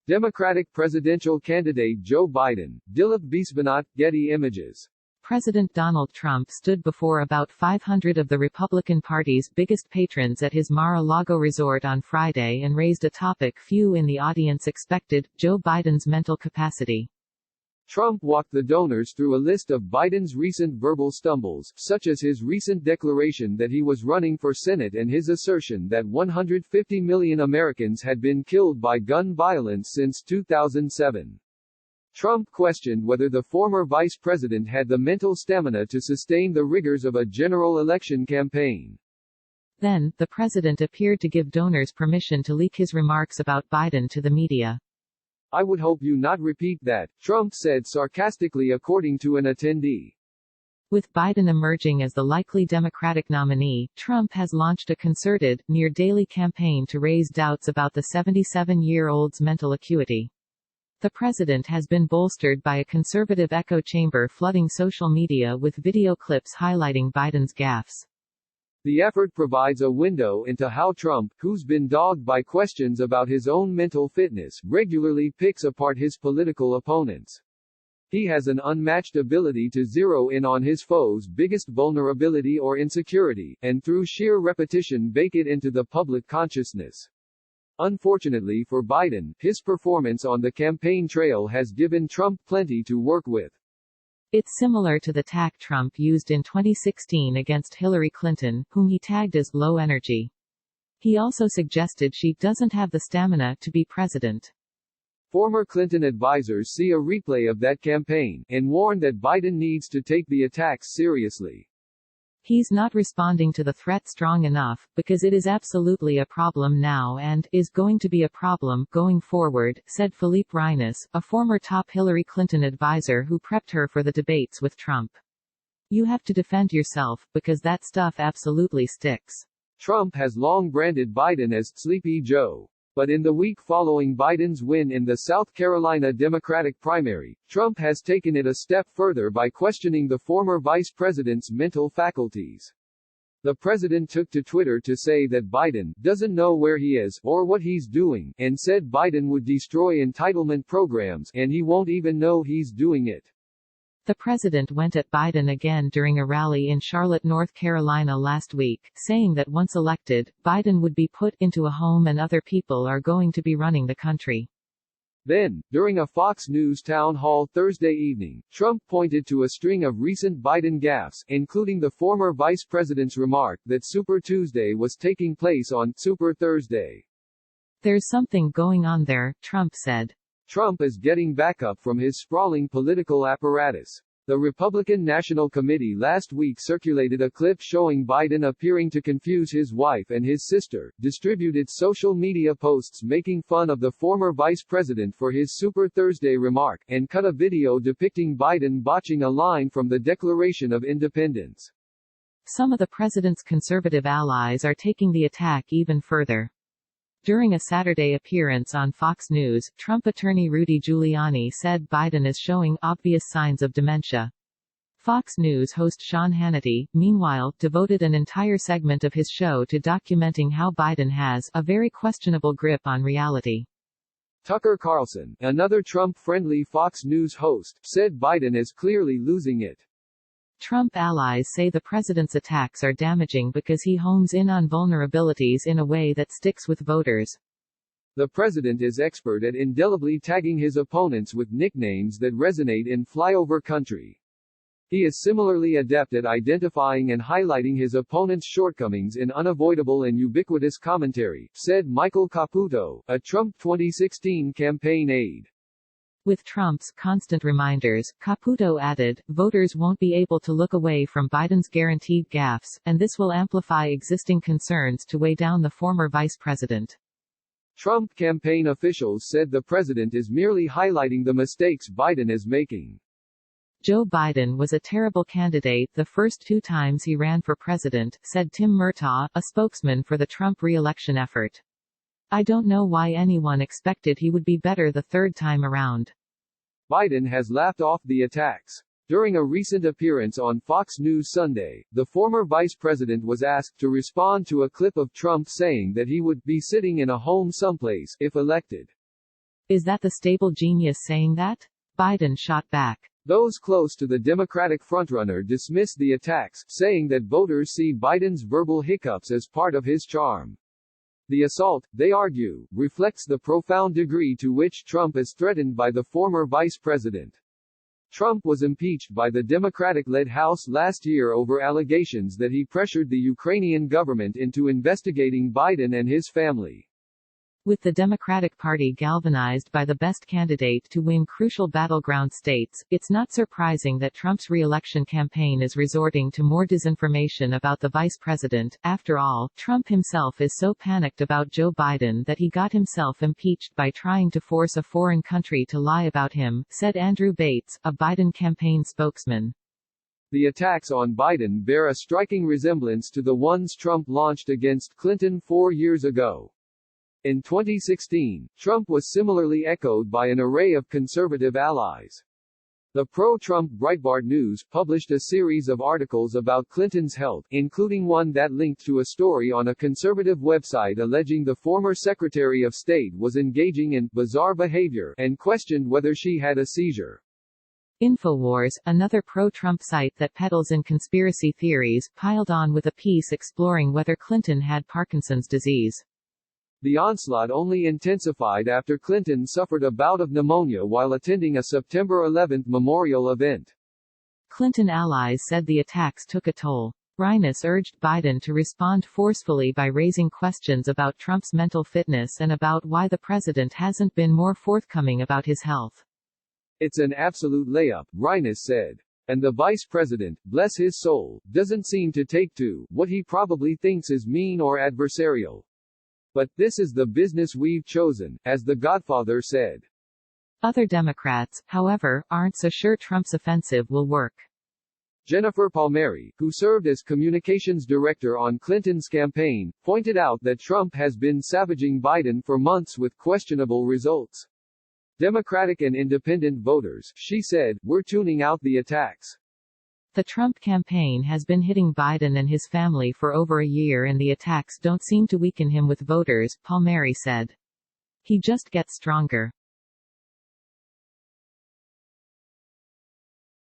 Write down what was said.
Democratic presidential candidate Joe Biden, Dilip Vishwanat, Getty Images. President Donald Trump stood before about 500 of the Republican Party's biggest patrons at his Mar-a-Lago resort on Friday and raised a topic few in the audience expected: Joe Biden's mental capacity. Trump walked the donors through a list of Biden's recent verbal stumbles, such as his recent declaration that he was running for Senate and his assertion that 150 million Americans had been killed by gun violence since 2007. Trump questioned whether the former vice president had the mental stamina to sustain the rigors of a general election campaign. Then, the president appeared to give donors permission to leak his remarks about Biden to the media. "I would hope you not repeat that," Trump said sarcastically according to an attendee. With Biden emerging as the likely Democratic nominee, Trump has launched a concerted, near-daily campaign to raise doubts about the 77-year-old's mental acuity. The president has been bolstered by a conservative echo chamber flooding social media with video clips highlighting Biden's gaffes. The effort provides a window into how Trump, who's been dogged by questions about his own mental fitness, regularly picks apart his political opponents. He has an unmatched ability to zero in on his foe's biggest vulnerability or insecurity, and through sheer repetition bake it into the public consciousness. Unfortunately for Biden, his performance on the campaign trail has given Trump plenty to work with. It's similar to the tack Trump used in 2016 against Hillary Clinton, whom he tagged as low energy. He also suggested she doesn't have the stamina to be president. Former Clinton advisors see a replay of that campaign, and warn that Biden needs to take the attacks seriously. He's not responding to the threat strong enough, because it is absolutely a problem now and is going to be a problem going forward, said Philippe Reines, a former top Hillary Clinton advisor who prepped her for the debates with Trump. "You have to defend yourself, because that stuff absolutely sticks." Trump has long branded Biden as Sleepy Joe. But in the week following Biden's win in the South Carolina Democratic primary, Trump has taken it a step further by questioning the former vice president's mental faculties. The president took to Twitter to say that Biden doesn't know where he is, or what he's doing, and said Biden would destroy entitlement programs, and he won't even know he's doing it. The president went at Biden again during a rally in Charlotte, North Carolina last week, saying that once elected, Biden would be put into a home and other people are going to be running the country. Then, during a Fox News town hall Thursday evening, Trump pointed to a string of recent Biden gaffes, including the former vice president's remark that Super Tuesday was taking place on Super Thursday. "There's something going on there," Trump said. Trump is getting backup from his sprawling political apparatus. The Republican National Committee last week circulated a clip showing Biden appearing to confuse his wife and his sister, distributed social media posts making fun of the former vice president for his Super Thursday remark, and cut a video depicting Biden botching a line from the Declaration of Independence. Some of the president's conservative allies are taking the attack even further. During a Saturday appearance on Fox News, Trump attorney Rudy Giuliani said Biden is showing obvious signs of dementia. Fox News host Sean Hannity, meanwhile, devoted an entire segment of his show to documenting how Biden has a very questionable grip on reality. Tucker Carlson, another Trump-friendly Fox News host, said Biden is clearly losing it. Trump allies say the president's attacks are damaging because he homes in on vulnerabilities in a way that sticks with voters. The president is expert at indelibly tagging his opponents with nicknames that resonate in flyover country. He is similarly adept at identifying and highlighting his opponent's shortcomings in unavoidable and ubiquitous commentary, said Michael Caputo, a Trump 2016 campaign aide. With Trump's constant reminders, Caputo added, voters won't be able to look away from Biden's guaranteed gaffes, and this will amplify existing concerns to weigh down the former vice president. Trump campaign officials said the president is merely highlighting the mistakes Biden is making. Joe Biden was a terrible candidate the first 2 times he ran for president, said Tim Murtaugh, a spokesman for the Trump re-election effort. I don't know why anyone expected he would be better the 3rd time around. Biden has laughed off the attacks. During a recent appearance on Fox News Sunday, the former vice president was asked to respond to a clip of Trump saying that he would be sitting in a home someplace if elected. Is that the stable genius saying that? Biden shot back. Those close to the Democratic frontrunner dismissed the attacks, saying that voters see Biden's verbal hiccups as part of his charm. The assault, they argue, reflects the profound degree to which Trump is threatened by the former vice president. Trump was impeached by the Democratic-led House last year over allegations that he pressured the Ukrainian government into investigating Biden and his family. With the Democratic Party galvanized by the best candidate to win crucial battleground states, it's not surprising that Trump's re-election campaign is resorting to more disinformation about the vice president. After all, Trump himself is so panicked about Joe Biden that he got himself impeached by trying to force a foreign country to lie about him, said Andrew Bates, a Biden campaign spokesman. The attacks on Biden bear a striking resemblance to the ones Trump launched against Clinton 4 years ago. In 2016, Trump was similarly echoed by an array of conservative allies. The pro-Trump Breitbart News published a series of articles about Clinton's health, including one that linked to a story on a conservative website alleging the former Secretary of State was engaging in bizarre behavior and questioned whether she had a seizure. InfoWars, another pro-Trump site that peddles in conspiracy theories, piled on with a piece exploring whether Clinton had Parkinson's disease. The onslaught only intensified after Clinton suffered a bout of pneumonia while attending a September 11 memorial event. Clinton allies said the attacks took a toll. Reines urged Biden to respond forcefully by raising questions about Trump's mental fitness and about why the president hasn't been more forthcoming about his health. It's an absolute layup, Reines said. And the vice president, bless his soul, doesn't seem to take to what he probably thinks is mean or adversarial. But this is the business we've chosen, as the Godfather said. Other Democrats, however, aren't so sure Trump's offensive will work. Jennifer Palmieri, who served as communications director on Clinton's campaign, pointed out that Trump has been savaging Biden for months with questionable results. Democratic and independent voters, she said, were tuning out the attacks. The Trump campaign has been hitting Biden and his family for over a year and the attacks don't seem to weaken him with voters, Palmieri said. He just gets stronger.